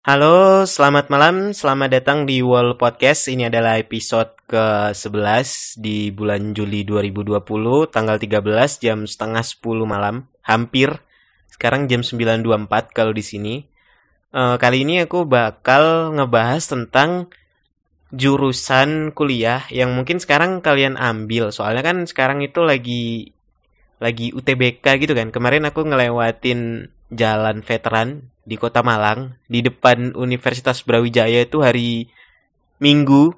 Halo, selamat malam. Selamat datang di Wall Podcast. Ini adalah episode ke-11 di bulan Juli 2020, tanggal 13 jam setengah 10 malam. Hampir. Sekarang jam 9.24 kalau di sini. Kali ini aku bakal ngebahas tentang jurusan kuliah yang mungkin sekarang kalian ambil. Soalnya kan sekarang itu lagi UTBK gitu kan. Kemarin aku ngelewatin Jalan Veteran di Kota Malang, di depan Universitas Brawijaya itu hari Minggu,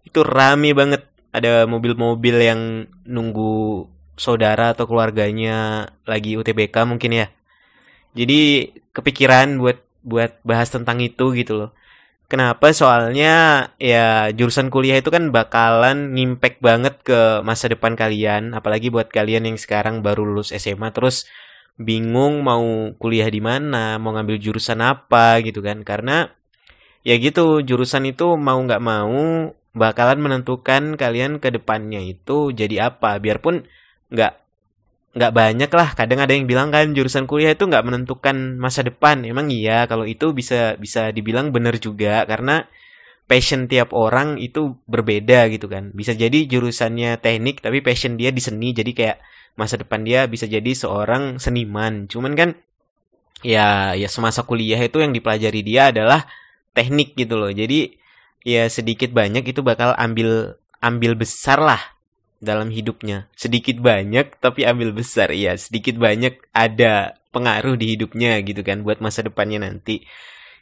itu rame banget. Ada mobil-mobil yang nunggu saudara atau keluarganya lagi UTBK mungkin ya. Jadi kepikiran buat buat bahas tentang itu gitu loh. Kenapa? Soalnya ya jurusan kuliah itu kan bakalan ngimpact banget ke masa depan kalian, apalagi buat kalian yang sekarang baru lulus SMA terus bingung mau kuliah di mana, mau ngambil jurusan apa gitu kan. Karena ya gitu, jurusan itu mau nggak mau bakalan menentukan kalian ke depannya itu jadi apa. Biarpun nggak nggak banyak lah, kadang ada yang bilang kan jurusan kuliah itu nggak menentukan masa depan. Emang iya, kalau itu bisa bisa dibilang benar juga, karena passion tiap orang itu berbeda gitu kan. Bisa jadi jurusannya teknik tapi passion dia di seni, jadi kayak masa depan dia bisa jadi seorang seniman. Cuman kan ya semasa kuliah itu yang dipelajari dia adalah teknik gitu loh. Jadi ya sedikit banyak itu bakal ambil ambil besar lah dalam hidupnya. Sedikit banyak tapi ambil besar. Ya, sedikit banyak ada pengaruh di hidupnya gitu kan buat masa depannya nanti.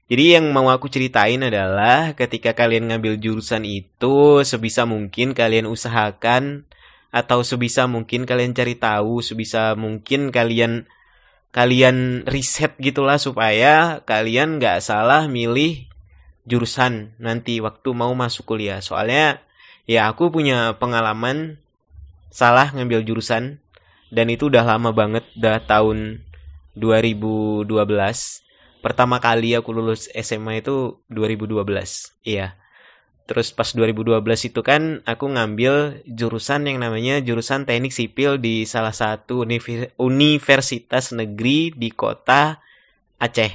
Jadi yang mau aku ceritain adalah ketika kalian ngambil jurusan itu, sebisa mungkin kalian usahakan atau sebisa mungkin kalian cari tahu, sebisa mungkin kalian kalian riset gitulah supaya kalian nggak salah milih jurusan nanti waktu mau masuk kuliah. Soalnya ya aku punya pengalaman salah ngambil jurusan dan itu udah lama banget, udah tahun 2012. Pertama kali aku lulus SMA itu 2012. Iya. Terus pas 2012 itu kan aku ngambil jurusan yang namanya jurusan Teknik Sipil di salah satu universitas negeri di kota Aceh.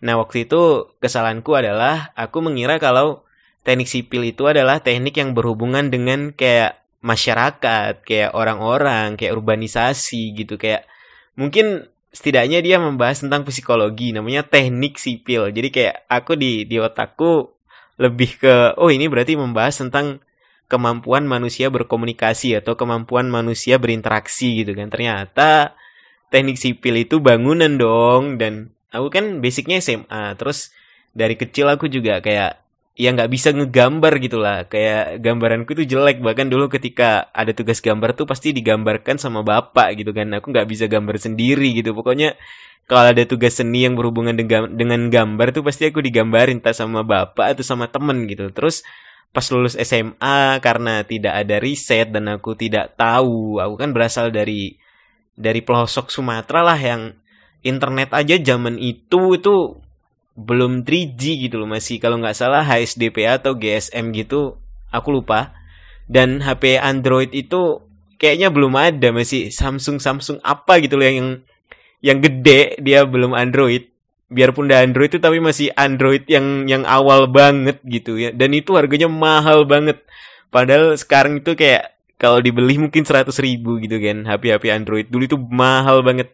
Nah, waktu itu kesalahanku adalah aku mengira kalau teknik sipil itu adalah teknik yang berhubungan dengan kayak masyarakat, kayak orang-orang, kayak urbanisasi gitu, kayak mungkin setidaknya dia membahas tentang psikologi, namanya teknik sipil. Jadi kayak aku di otakku lebih ke oh ini berarti membahas tentang kemampuan manusia berkomunikasi atau kemampuan manusia berinteraksi gitu kan. Ternyata teknik sipil itu bangunan dong, dan aku kan basicnya SMA. Terus dari kecil aku juga kayak ya nggak bisa ngegambar gitu lah, kayak gambaranku tuh jelek. Bahkan dulu ketika ada tugas gambar tuh pasti digambarkan sama bapak gitu kan, aku nggak bisa gambar sendiri gitu. Pokoknya kalau ada tugas seni yang berhubungan dengan gambar tuh pasti aku digambarin entah sama bapak atau sama temen gitu. Terus pas lulus SMA karena tidak ada riset dan aku tidak tahu, aku kan berasal dari pelosok Sumatera lah, yang internet aja zaman itu belum 3G gitu loh, masih kalau nggak salah HSDP atau GSM gitu, aku lupa. Dan HP Android itu kayaknya belum ada, masih Samsung Samsung apa gitu loh, yang gede, dia belum Android. Biarpun udah Android itu tapi masih Android yang awal banget gitu ya, dan itu harganya mahal banget. Padahal sekarang itu kayak kalau dibeli mungkin 100.000 gitu kan. HP-HP Android dulu itu mahal banget.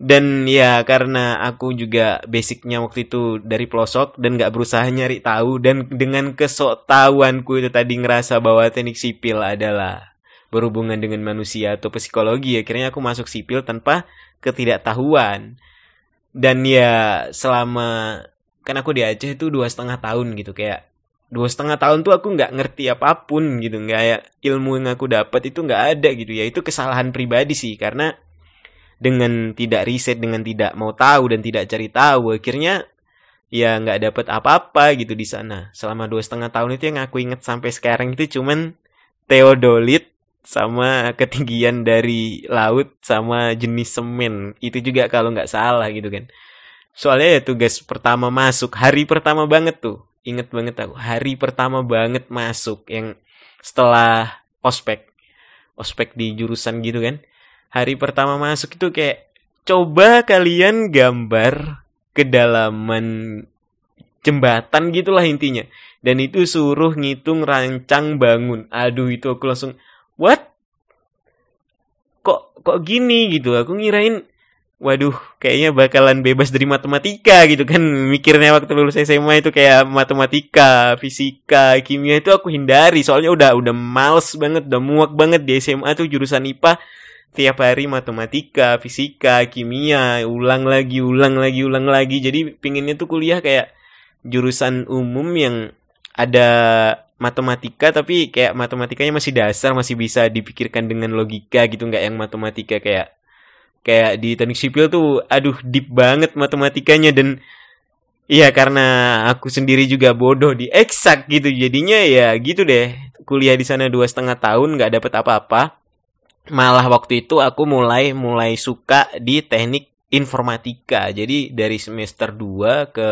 Dan ya karena aku juga basicnya waktu itu dari pelosok dan gak berusaha nyari tahu, dan dengan kesoktahuanku itu tadi ngerasa bahwa teknik sipil adalah berhubungan dengan manusia atau psikologi, akhirnya aku masuk sipil tanpa ketidaktahuan. Dan ya selama kan aku di Aceh itu 2,5 tahun gitu, kayak 2,5 tahun tuh aku nggak ngerti apapun gitu, nggak ya, ilmu yang aku dapat itu nggak ada gitu ya. Itu kesalahan pribadi sih, karena dengan tidak riset, dengan tidak mau tahu dan tidak cari tahu, akhirnya ya nggak dapat apa-apa gitu di sana. Selama 2,5 tahun itu yang aku inget sampai sekarang itu cuman teodolit sama ketinggian dari laut sama jenis semen. Itu juga kalau nggak salah gitu kan. Soalnya ya tugas pertama masuk, hari pertama banget tuh. Ingat banget aku, hari pertama banget masuk yang setelah ospek. Ospek di jurusan gitu kan. Hari pertama masuk itu kayak coba kalian gambar kedalaman jembatan gitulah intinya. Dan itu suruh ngitung rancang bangun. Aduh, itu aku langsung what? Kok gini gitu. Aku ngirain waduh, kayaknya bakalan bebas dari matematika gitu kan. Mikirnya waktu lulus SMA itu kayak matematika, fisika, kimia itu aku hindari. Soalnya udah males banget, udah muak banget di SMA tuh jurusan IPA. Tiap hari matematika, fisika, kimia, ulang lagi. Jadi pinginnya tuh kuliah kayak jurusan umum yang ada matematika tapi kayak matematikanya masih dasar, masih bisa dipikirkan dengan logika gitu, nggak yang matematika kayak di teknik sipil tuh aduh deep banget matematikanya. Dan iya, karena aku sendiri juga bodoh di eksak gitu, jadinya ya gitu deh, kuliah di sana 2,5 tahun nggak dapet apa-apa. Malah waktu itu aku mulai suka di teknik informatika. Jadi dari semester 2 ke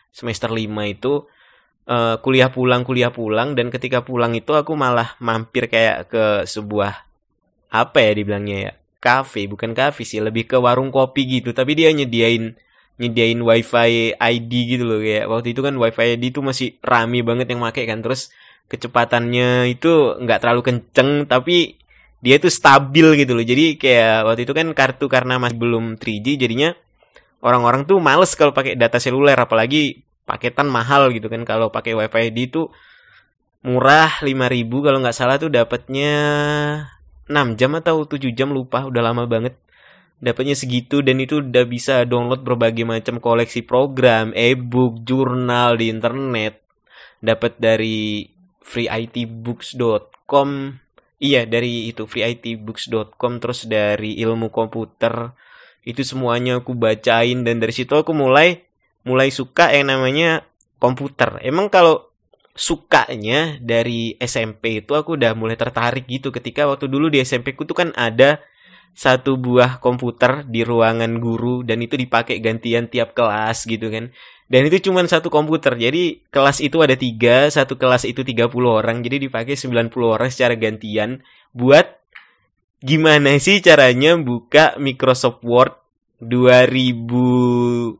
semester 5 itu kuliah pulang, dan ketika pulang itu aku malah mampir kayak ke sebuah, apa ya dibilangnya ya, bukan kafe sih, lebih ke warung kopi gitu, tapi dia nyediain wifi ID gitu loh. Kayak waktu itu kan wifi ID itu masih rame banget yang make kan, terus kecepatannya itu nggak terlalu kenceng tapi dia tuh stabil gitu loh. Jadi kayak waktu itu kan kartu karena masih belum 3G, jadinya orang-orang tuh males kalau pakai data seluler, apalagi paketan mahal gitu kan. Kalau pakai wifi ID itu murah, 5.000 kalau nggak salah tuh dapatnya 6 jam atau 7 jam, lupa, udah lama banget. Dapatnya segitu, dan itu udah bisa download berbagai macam koleksi program, e-book, jurnal di internet. Dapat dari freeitbooks.com. Iya, dari itu freeitbooks.com, terus dari ilmu komputer. Itu semuanya aku bacain, dan dari situ aku mulai suka yang namanya komputer. Emang kalau sukanya dari SMP itu aku udah mulai tertarik gitu, ketika waktu dulu di SMP ku tuh kan ada satu buah komputer di ruangan guru, dan itu dipakai gantian tiap kelas gitu kan. Dan itu cuma satu komputer, jadi kelas itu ada 3, satu kelas itu 30 orang, jadi dipakai 90 orang secara gantian buat gimana sih caranya buka Microsoft Word 2007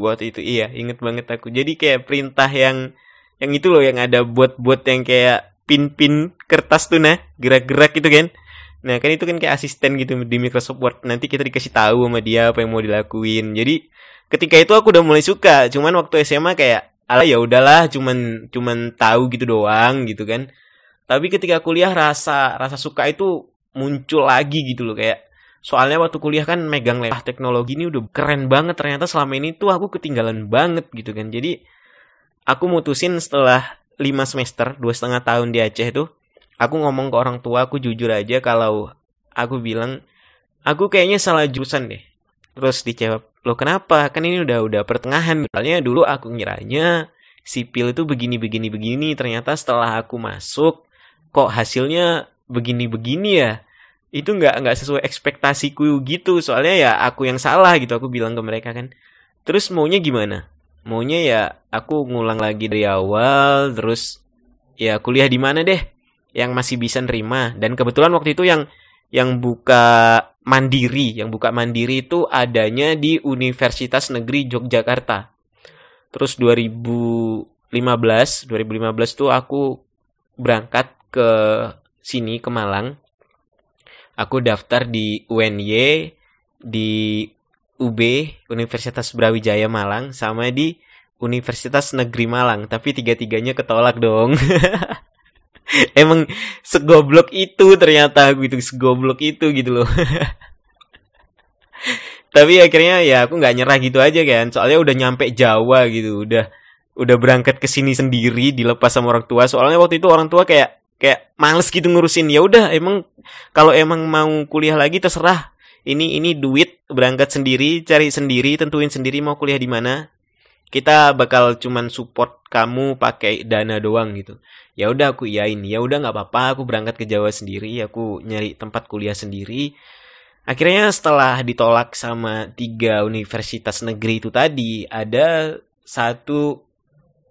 waktu itu. Iya, inget banget aku. Jadi kayak perintah yang itu loh, yang ada buat yang kayak pin-pin kertas tuh, nah gerak-gerak gitu kan. Nah kan itu kan kayak asisten gitu di Microsoft Word, nanti kita dikasih tahu sama dia apa yang mau dilakuin. Jadi ketika itu aku udah mulai suka. Cuman waktu SMA kayak ala ya udahlah, cuman tahu gitu doang gitu kan. Tapi ketika kuliah rasa suka itu muncul lagi gitu loh. Kayak soalnya waktu kuliah kan megang laptop, teknologi ini udah keren banget, ternyata selama ini tuh aku ketinggalan banget gitu kan. Jadi aku mutusin setelah 5 semester, 2,5 tahun di Aceh tuh, aku ngomong ke orang tua, aku jujur aja kalau aku bilang, aku kayaknya salah jurusan deh. Terus dijawab, loh kenapa? Kan ini udah pertengahan. Misalnya dulu aku ngiranya sipil itu begini. Ternyata setelah aku masuk, kok hasilnya begini ya. Itu nggak sesuai ekspektasiku gitu. Soalnya ya aku yang salah gitu, aku bilang ke mereka kan. Terus maunya gimana? Maunya ya aku ngulang lagi dari awal, terus ya kuliah di mana deh yang masih bisa nerima. Dan kebetulan waktu itu yang buka mandiri itu adanya di Universitas Negeri Yogyakarta. Terus 2015 tuh aku berangkat ke sini, ke Malang. Aku daftar di UNY, di UB, Universitas Brawijaya Malang, sama di Universitas Negeri Malang. Tapi 3-tiganya ketolak dong. Emang segoblok itu ternyata gitu loh. Tapi akhirnya ya aku nggak nyerah gitu aja kan. Soalnya udah nyampe Jawa gitu, udah berangkat ke sini sendiri dilepas sama orang tua. Soalnya waktu itu orang tua kayak males gitu ngurusin. Ya udah, emang kalau emang mau kuliah lagi terserah. Ini duit, berangkat sendiri, cari sendiri, tentuin sendiri mau kuliah di mana. Kita bakal cuman support kamu pakai dana doang gitu. Ya udah aku iyain. Ya udah nggak apa-apa, aku berangkat ke Jawa sendiri, aku nyari tempat kuliah sendiri. Akhirnya setelah ditolak sama 3 universitas negeri itu tadi, ada satu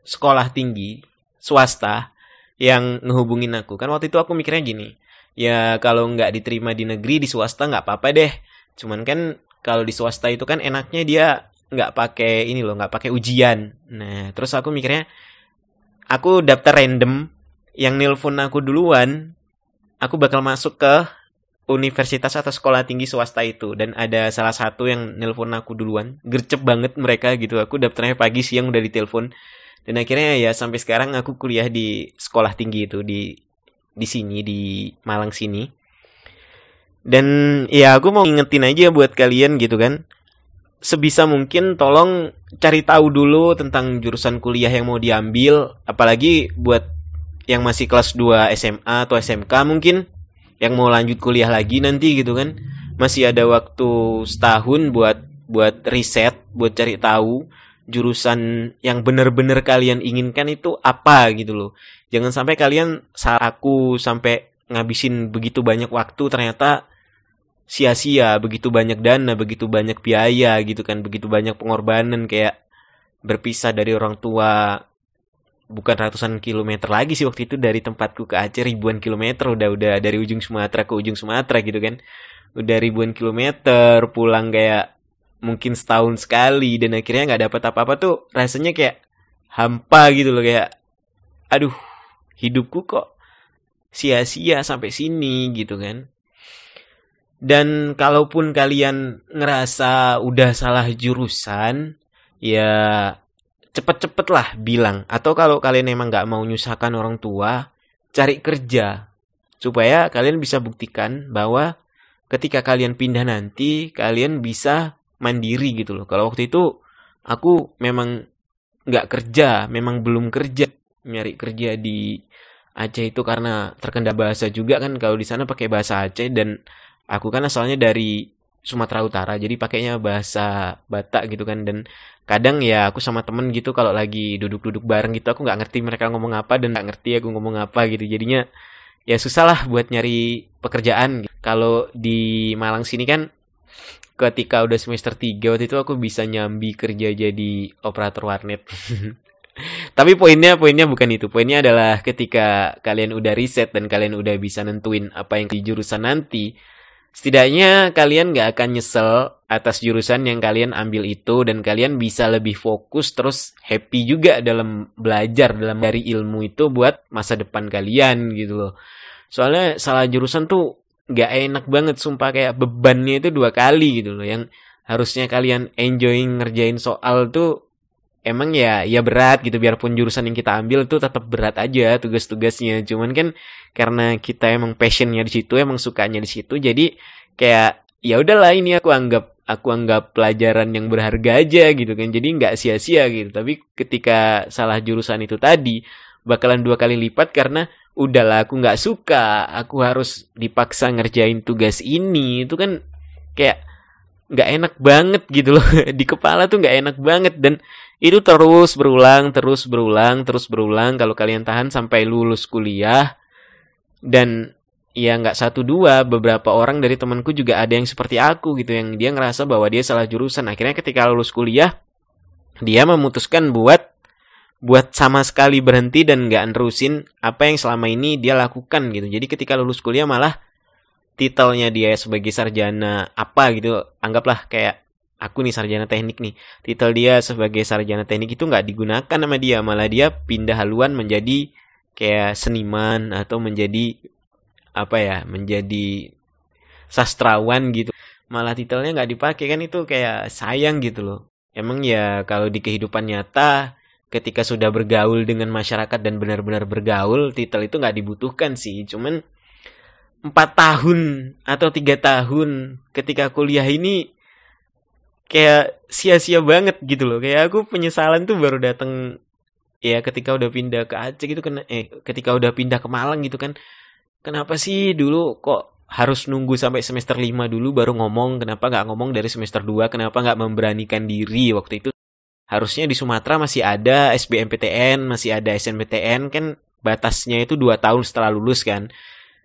sekolah tinggi swasta yang ngehubungin aku. Kan waktu itu aku mikirnya gini, ya kalau nggak diterima di negeri, di swasta nggak apa-apa deh. Cuman kan kalau di swasta itu kan enaknya dia nggak pakai ini loh, nggak pakai ujian. Nah, terus aku mikirnya, aku daftar random, yang nelpon aku duluan, aku bakal masuk ke universitas atau sekolah tinggi swasta itu. Dan ada salah satu yang nelpon aku duluan, gercep banget mereka gitu. Aku daftarnya pagi, siang udah ditelepon. Dan akhirnya ya sampai sekarang aku kuliah di sekolah tinggi itu di sini di Malang sini. Dan ya aku mau ngingetin aja buat kalian gitu kan. Sebisa mungkin tolong cari tahu dulu tentang jurusan kuliah yang mau diambil, apalagi buat yang masih kelas 2 SMA atau SMK mungkin yang mau lanjut kuliah lagi nanti gitu kan. Masih ada waktu setahun buat riset, buat cari tahu jurusan yang benar-benar kalian inginkan itu apa gitu loh. Jangan sampai kalian saat aku sampai ngabisin begitu banyak waktu ternyata sia-sia, begitu banyak dana, begitu banyak biaya gitu kan, begitu banyak pengorbanan kayak berpisah dari orang tua bukan ratusan kilometer lagi sih waktu itu dari tempatku ke Aceh ribuan kilometer udah dari ujung Sumatera ke ujung Sumatera gitu kan. Udah ribuan kilometer pulang kayak mungkin setahun sekali dan akhirnya nggak dapat apa-apa tuh rasanya kayak hampa gitu loh kayak aduh hidupku kok sia-sia sampai sini gitu kan. Dan kalaupun kalian ngerasa udah salah jurusan, ya cepet-cepet lah bilang. Atau kalau kalian emang nggak mau nyusahkan orang tua, cari kerja. Supaya kalian bisa buktikan bahwa ketika kalian pindah nanti, kalian bisa mandiri gitu loh. Kalau waktu itu, aku memang nggak kerja, memang belum kerja. Nyari kerja di Aceh itu karena terkendala bahasa juga kan. Kalau di sana pakai bahasa Aceh dan aku kan asalnya dari Sumatera Utara, jadi pakainya bahasa Batak gitu kan. Dan kadang ya aku sama temen gitu kalau lagi duduk-duduk bareng gitu, aku nggak ngerti mereka ngomong apa dan nggak ngerti aku ngomong apa gitu. Jadinya ya susah lah buat nyari pekerjaan gitu. Kalau di Malang sini kan ketika udah semester 3 waktu itu aku bisa nyambi kerja jadi operator warnet. Tapi poinnya bukan itu. Poinnya adalah ketika kalian udah riset dan kalian udah bisa nentuin apa yang di jurusan nanti, setidaknya kalian gak akan nyesel atas jurusan yang kalian ambil itu dan kalian bisa lebih fokus terus happy juga dalam belajar, dalam dari ilmu itu buat masa depan kalian gitu loh. Soalnya salah jurusan tuh gak enak banget sumpah kayak bebannya itu 2 kali gitu loh. Yang harusnya kalian enjoying ngerjain soal tuh emang ya berat gitu biarpun jurusan yang kita ambil tuh tetap berat aja tugas-tugasnya. Cuman kan karena kita emang passionnya di situ, emang sukanya di situ, jadi kayak ya udahlah ini aku anggap pelajaran yang berharga aja gitu kan. Jadi nggak sia-sia gitu. Tapi ketika salah jurusan itu tadi bakalan 2 kali lipat karena udahlah aku nggak suka, aku harus dipaksa ngerjain tugas ini. Itu kan kayak nggak enak banget gitu loh. Di kepala tuh nggak enak banget dan itu terus berulang kalau kalian tahan sampai lulus kuliah. Dan ya nggak 1 2, beberapa orang dari temanku juga ada yang seperti aku gitu, yang dia ngerasa bahwa dia salah jurusan. Akhirnya ketika lulus kuliah dia memutuskan buat sama sekali berhenti dan nggak nerusin apa yang selama ini dia lakukan gitu. Jadi ketika lulus kuliah malah titelnya dia sebagai sarjana apa gitu, anggaplah kayak aku nih sarjana teknik nih, titel dia sebagai sarjana teknik itu nggak digunakan sama dia, malah dia pindah haluan menjadi kayak seniman atau menjadi apa ya, menjadi sastrawan gitu, malah titelnya nggak dipakai kan. Itu kayak sayang gitu loh. Emang ya kalau di kehidupan nyata ketika sudah bergaul dengan masyarakat dan benar-benar bergaul, titel itu nggak dibutuhkan sih. Cuman 4 tahun atau 3 tahun ketika kuliah ini kayak sia-sia banget gitu loh. Kayak aku penyesalan tuh baru datang ya ketika udah pindah ke Aceh gitu kan, ketika udah pindah ke Malang gitu kan. Kenapa sih dulu kok harus nunggu sampai semester 5 dulu baru ngomong? Kenapa nggak ngomong dari semester 2? Kenapa nggak memberanikan diri waktu itu? Harusnya di Sumatera masih ada SBMPTN, masih ada SNBTN kan, batasnya itu 2 tahun setelah lulus kan.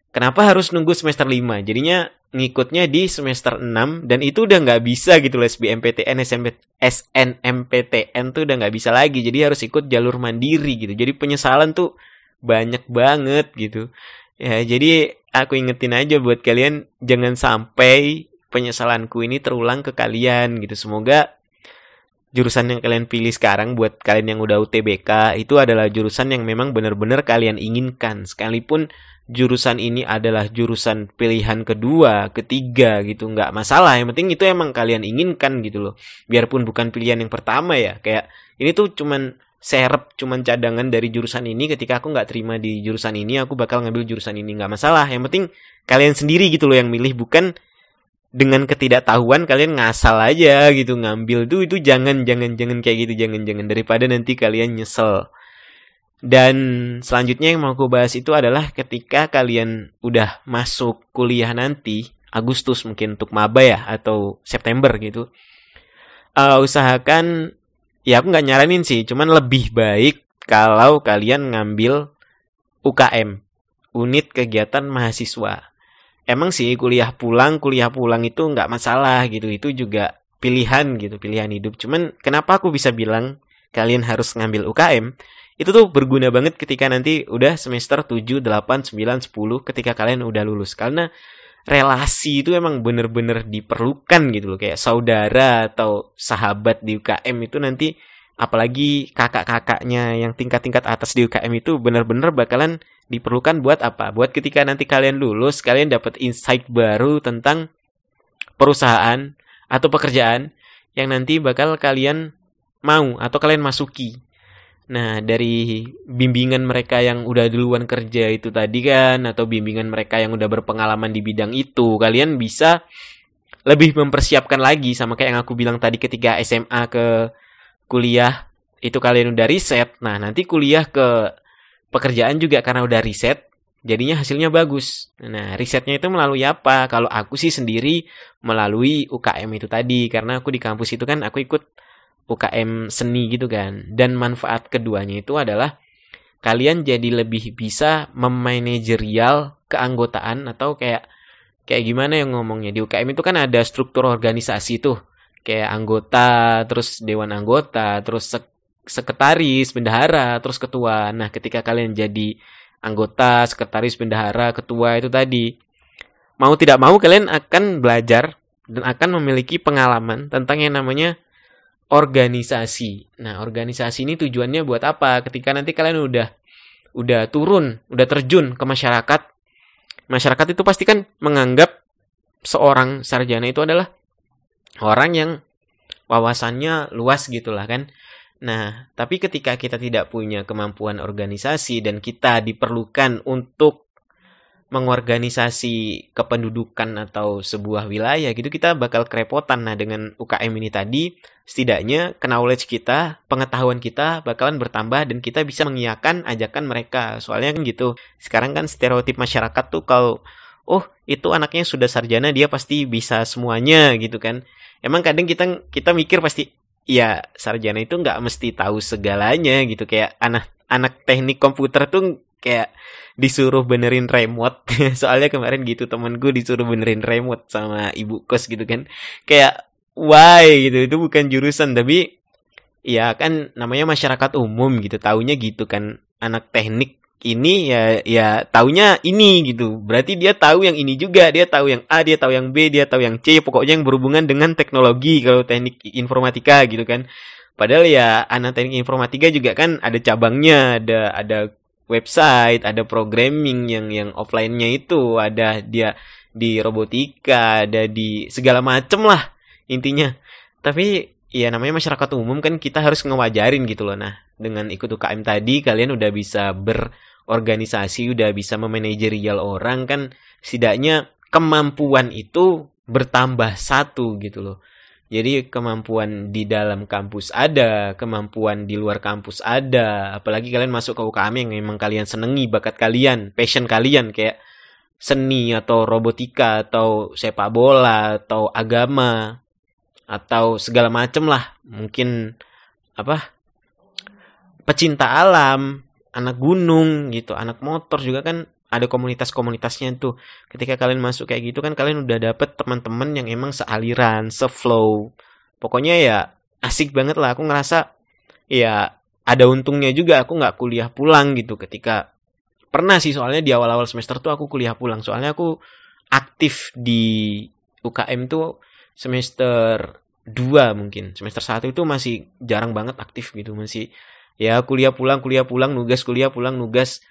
Kenapa harus nunggu semester 5? Jadinya ngikutnya di semester 6 dan itu udah nggak bisa gitu loh. SBMPTN, SNMPTN tuh udah nggak bisa lagi. Jadi harus ikut jalur mandiri gitu. Jadi penyesalan tuh banyak banget gitu. Ya, jadi aku ingetin aja buat kalian jangan sampai penyesalanku ini terulang ke kalian gitu. Semoga jurusan yang kalian pilih sekarang buat kalian yang udah UTBK itu adalah jurusan yang memang benar-benar kalian inginkan. Sekalipun jurusan ini adalah jurusan pilihan kedua, ketiga gitu, nggak masalah. Yang penting itu emang kalian inginkan gitu loh. Biarpun bukan pilihan yang pertama ya. Kayak ini tuh cuman serep, cuman cadangan dari jurusan ini. Ketika aku nggak terima di jurusan ini, aku bakal ngambil jurusan ini, nggak masalah. Yang penting kalian sendiri gitu loh yang milih, bukan dengan ketidaktahuan kalian ngasal aja gitu ngambil tuh. Itu jangan kayak gitu, jangan daripada nanti kalian nyesel. Dan selanjutnya yang mau aku bahas itu adalah ketika kalian udah masuk kuliah nanti, Agustus mungkin untuk maba ya, atau September gitu. Usahakan, ya aku nggak nyaranin sih, cuman lebih baik kalau kalian ngambil UKM, unit kegiatan mahasiswa. Emang sih kuliah pulang itu nggak masalah gitu, itu juga pilihan gitu, pilihan hidup. Cuman kenapa aku bisa bilang kalian harus ngambil UKM? Itu tuh berguna banget ketika nanti udah semester 7, 8, 9, 10 ketika kalian udah lulus. Karena relasi itu emang bener-bener diperlukan gitu loh. Kayak saudara atau sahabat di UKM itu nanti, apalagi kakak-kakaknya yang tingkat-tingkat atas di UKM itu bener-bener bakalan diperlukan buat apa? Buat ketika nanti kalian lulus, kalian dapat insight baru tentang perusahaan atau pekerjaan yang nanti bakal kalian mau atau kalian masuki. Nah, dari bimbingan mereka yang udah duluan kerja itu tadi kan, atau bimbingan mereka yang udah berpengalaman di bidang itu, kalian bisa lebih mempersiapkan lagi. Sama kayak yang aku bilang tadi, ketika SMA ke kuliah itu kalian udah riset. Nah, nanti kuliah ke pekerjaan juga karena udah riset, jadinya hasilnya bagus. Nah, risetnya itu melalui apa? Kalau aku sih sendiri melalui UKM itu tadi. Karena aku di kampus itu kan aku ikut UKM seni gitu kan. Dan manfaat keduanya itu adalah kalian jadi lebih bisa memanajerial keanggotaan, atau kayak gimana yang ngomongnya. Di UKM itu kan ada struktur organisasi tuh. Kayak anggota, terus dewan anggota, terus sekretaris, bendahara, terus ketua. Nah, ketika kalian jadi anggota, sekretaris, bendahara, ketua itu tadi, mau tidak mau kalian akan belajar dan akan memiliki pengalaman tentang yang namanya organisasi. Nah, organisasi ini tujuannya buat apa? Ketika nanti kalian udah turun, udah terjun ke masyarakat, masyarakat itu pasti kan menganggap seorang sarjana itu adalah orang yang wawasannya luas gitulah kan. Nah, tapi ketika kita tidak punya kemampuan organisasi dan kita diperlukan untuk mengorganisasi kependudukan atau sebuah wilayah gitu, kita bakal kerepotan. Nah, dengan UKM ini tadi, setidaknya knowledge kita, pengetahuan kita bakalan bertambah dan kita bisa mengiyakan ajakan mereka. Soalnya kan gitu, sekarang kan stereotip masyarakat tuh kalau, oh itu anaknya sudah sarjana, dia pasti bisa semuanya gitu kan. Emang kadang kita mikir pasti, ya sarjana itu nggak mesti tahu segalanya gitu. Kayak anak teknik komputer tuh kayak disuruh benerin remote. Soalnya kemarin gitu temanku disuruh benerin remote sama ibu kos gitu kan. Kayak why gitu, itu bukan jurusan, tapi ya kan namanya masyarakat umum gitu, taunya gitu kan. Anak teknik ini ya taunya ini gitu. Berarti dia tahu yang ini juga, dia tahu yang A, dia tahu yang B, dia tahu yang C, pokoknya yang berhubungan dengan teknologi kalau teknik informatika gitu kan. Padahal ya anak teknik informatika juga kan ada cabangnya, ada website, ada programming yang offline-nya itu, ada dia di robotika, ada di segala macem lah intinya. Tapi ya namanya masyarakat umum kan, kita harus ngewajarin gitu loh. Nah, dengan ikut UKM tadi kalian udah bisa berorganisasi, udah bisa memanajerial orang kan, setidaknya kemampuan itu bertambah satu gitu loh. Jadi kemampuan di dalam kampus ada, kemampuan di luar kampus ada. Apalagi kalian masuk ke UKM yang memang kalian senengi, bakat kalian, passion kalian, kayak seni atau robotika atau sepak bola atau agama atau segala macem lah. Mungkin apa, pecinta alam, anak gunung gitu, anak motor juga kan ada komunitas-komunitasnya tuh. Ketika kalian masuk kayak gitu kan, kalian udah dapet teman-teman yang emang sealiran, seflow. Pokoknya ya asik banget lah. Aku ngerasa ya ada untungnya juga aku nggak kuliah pulang gitu. Ketika pernah sih, soalnya di awal-awal semester tuh aku kuliah pulang. Soalnya aku aktif di UKM tuh semester 2 mungkin. Semester 1 itu masih jarang banget aktif gitu, masih ya kuliah pulang, nugas kuliah pulang, nugas.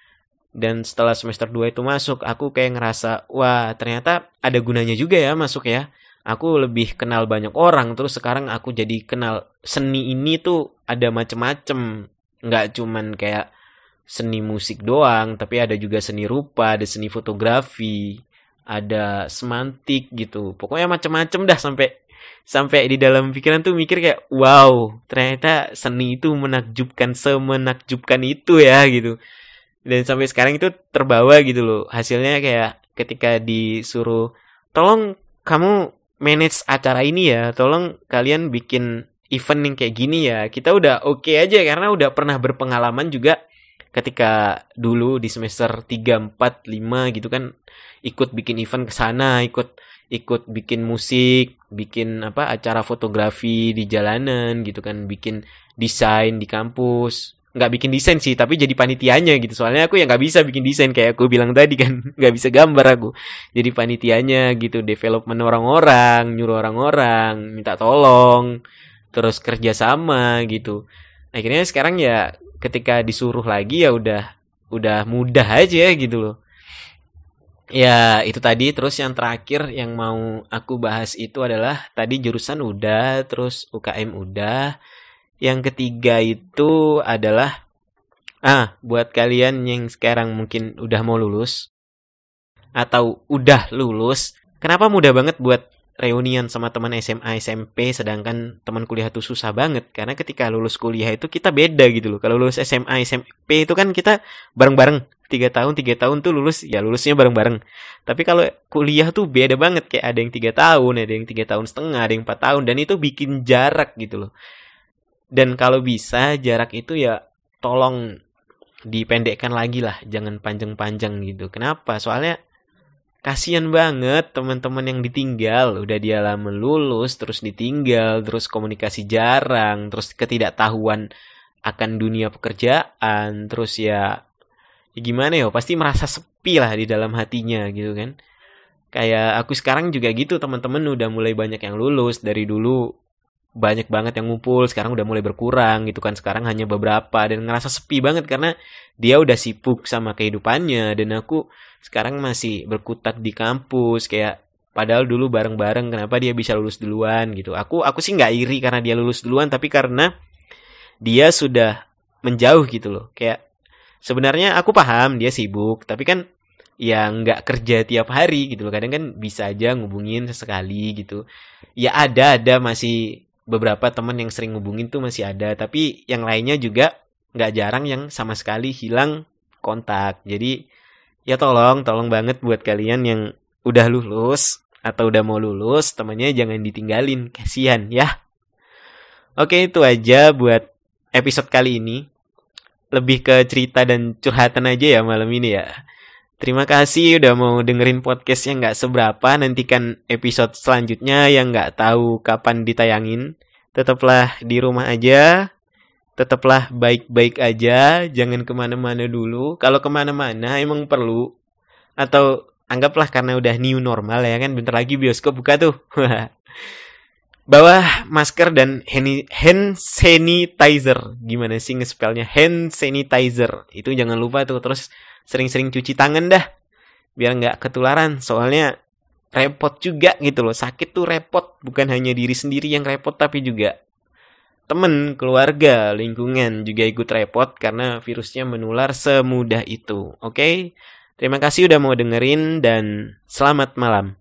Dan setelah semester 2 itu masuk, aku kayak ngerasa, wah ternyata ada gunanya juga ya masuk ya. Aku lebih kenal banyak orang, terus sekarang aku jadi kenal seni ini tuh ada macem-macem. Nggak cuman kayak seni musik doang, tapi ada juga seni rupa, ada seni fotografi, ada semantik gitu. Pokoknya macem-macem dah, sampai sampai di dalam pikiran tuh mikir kayak, wow, ternyata seni itu menakjubkan, semenakjubkan itu ya gitu. Dan sampai sekarang itu terbawa gitu loh. Hasilnya kayak ketika disuruh, tolong kamu manage acara ini ya, tolong kalian bikin event yang kayak gini ya. Kita udah oke aja karena udah pernah berpengalaman juga ketika dulu di semester 3, 4, 5 gitu kan, ikut bikin event ke sana, ikut ikut bikin musik, bikin acara fotografi di jalanan gitu kan, bikin desain di kampus. Nggak bikin desain sih, tapi jadi panitianya gitu. Soalnya aku yang nggak bisa bikin desain kayak aku bilang tadi kan, nggak bisa gambar aku. Jadi panitianya gitu, development orang-orang, nyuruh orang-orang, minta tolong, terus kerja sama gitu. Akhirnya sekarang ya ketika disuruh lagi ya udah mudah aja gitu loh. Ya, itu tadi. Terus yang terakhir yang mau aku bahas itu adalah tadi jurusan udah, terus UKM udah. Yang ketiga itu adalah buat kalian yang sekarang mungkin udah mau lulus atau udah lulus, kenapa mudah banget buat reunian sama teman SMA, SMP, sedangkan teman kuliah tuh susah banget? Karena ketika lulus kuliah itu kita beda gitu loh. Kalau lulus SMA, SMP itu kan kita bareng-bareng. 3 tahun tuh lulus, ya lulusnya bareng-bareng. Tapi kalau kuliah tuh beda banget. Kayak ada yang 3 tahun, ada yang 3 tahun setengah, ada yang 4 tahun. Dan itu bikin jarak gitu loh. Dan kalau bisa jarak itu ya tolong dipendekkan lagi lah. Jangan panjang-panjang gitu. Kenapa? Soalnya kasian banget teman-teman yang ditinggal. Udah dia lama lulus, terus ditinggal, terus komunikasi jarang, terus ketidaktahuan akan dunia pekerjaan, terus ya gimana ya, pasti merasa sepi lah di dalam hatinya gitu kan. Kayak aku sekarang juga gitu, teman-teman udah mulai banyak yang lulus. Dari dulu banyak banget yang ngumpul, sekarang udah mulai berkurang gitu kan. Sekarang hanya beberapa, dan ngerasa sepi banget karena dia udah sibuk sama kehidupannya, dan aku sekarang masih berkutat di kampus. Kayak padahal dulu bareng-bareng, kenapa dia bisa lulus duluan gitu. Aku sih nggak iri karena dia lulus duluan, tapi karena dia sudah menjauh gitu loh. Kayak sebenarnya aku paham dia sibuk, tapi kan ya nggak kerja tiap hari gitu loh. Kadang kan bisa aja ngubungin sesekali gitu. Ya ada masih beberapa teman yang sering ngubungin tuh masih ada, tapi yang lainnya juga nggak jarang yang sama sekali hilang kontak. Jadi ya tolong banget buat kalian yang udah lulus atau udah mau lulus, temannya jangan ditinggalin, kasihan ya. Oke, itu aja buat episode kali ini. Lebih ke cerita dan curhatan aja ya malam ini ya. Terima kasih udah mau dengerin podcast yang nggak seberapa. Nantikan episode selanjutnya yang nggak tahu kapan ditayangin. Tetaplah di rumah aja. Tetaplah baik-baik aja. Jangan kemana-mana dulu. Kalau kemana-mana emang perlu. Atau anggaplah karena udah new normal ya kan. Bentar lagi bioskop buka tuh. Bawa masker dan hand sanitizer. Gimana sih nge-spellnya? Hand sanitizer. Itu jangan lupa tuh. Terus sering-sering cuci tangan dah. Biar nggak ketularan. Soalnya repot juga gitu loh. Sakit tuh repot. Bukan hanya diri sendiri yang repot, tapi juga temen, keluarga, lingkungan juga ikut repot. Karena virusnya menular semudah itu. Oke? Terima kasih udah mau dengerin dan selamat malam.